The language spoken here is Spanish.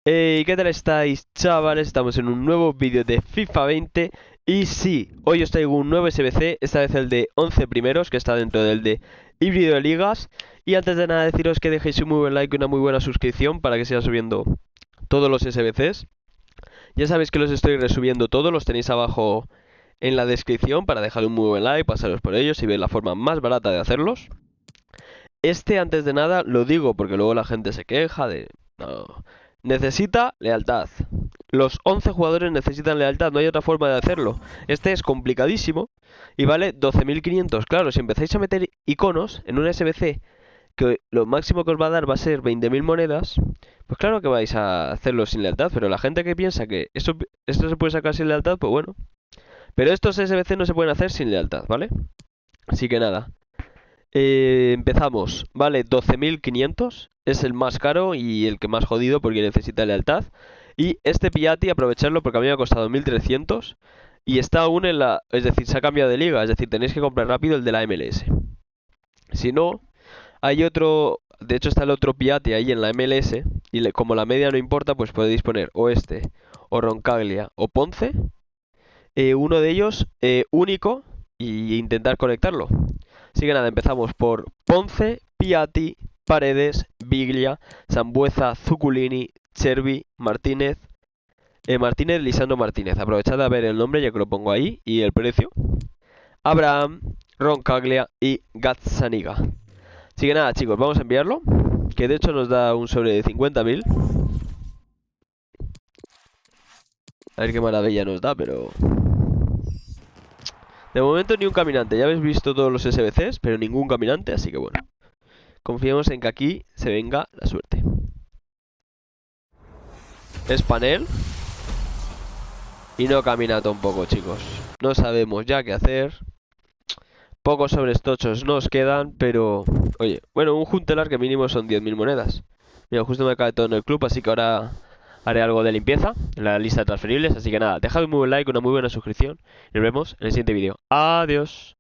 Hey, ¿qué tal estáis, chavales? Estamos en un nuevo vídeo de FIFA 20. Y sí, hoy os traigo un nuevo SBC, esta vez el de 11 primeros, que está dentro del de híbrido de ligas. Y antes de nada deciros que dejéis un muy buen like y una muy buena suscripción para que siga subiendo todos los SBCs. Ya sabéis que los estoy resubiendo todos, los tenéis abajo en la descripción para dejar un muy buen like, pasaros por ellos y ver la forma más barata de hacerlos. Antes de nada, lo digo porque luego la gente se queja de... No. Necesita lealtad. Los 11 jugadores necesitan lealtad, no hay otra forma de hacerlo. Este es complicadísimo y vale 12.500. Claro, si empezáis a meter iconos en un SBC que lo máximo que os va a dar va a ser 20.000 monedas, pues claro que vais a hacerlo sin lealtad, pero la gente que piensa que esto se puede sacar sin lealtad, pues bueno. Pero estos SBC no se pueden hacer sin lealtad, ¿vale? Así que nada. Empezamos, vale, 12.500, es el más caro y el que más jodido porque necesita lealtad. Y este Piatti, aprovecharlo porque a mí me ha costado 1.300 y está aún en la... Es decir, se ha cambiado de liga, es decir, tenéis que comprar rápido el de la MLS. Si no, hay otro... De hecho está el otro Piatti ahí en la MLS y como la media no importa, pues podéis poner o este, o Roncaglia, o Ponce. Uno de ellos único y intentar conectarlo. Así que nada, empezamos por Ponce, Piatti, Paredes, Biglia, Sambueza, Zuculini, Chervi, Martínez, Lisandro Martínez. Aprovechad a ver el nombre ya que lo pongo ahí y el precio. Abraham, Roncaglia y Gazzaniga. Así que nada, chicos, vamos a enviarlo. Que de hecho nos da un sobre de 50.000. A ver qué maravilla nos da, pero... De momento ni un caminante. Ya habéis visto todos los SBCs, pero ningún caminante, así que bueno. Confiemos en que aquí se venga la suerte. Es panel. Y no camina tampoco, chicos. No sabemos ya qué hacer. Pocos sobres tochos nos quedan, pero... Oye, bueno, un Juntelar que mínimo son 10.000 monedas. Mira, justo me cae todo en el club, así que ahora haré algo de limpieza en la lista de transferibles. Así que nada, dejad un muy buen like, una muy buena suscripción. Y nos vemos en el siguiente vídeo. Adiós.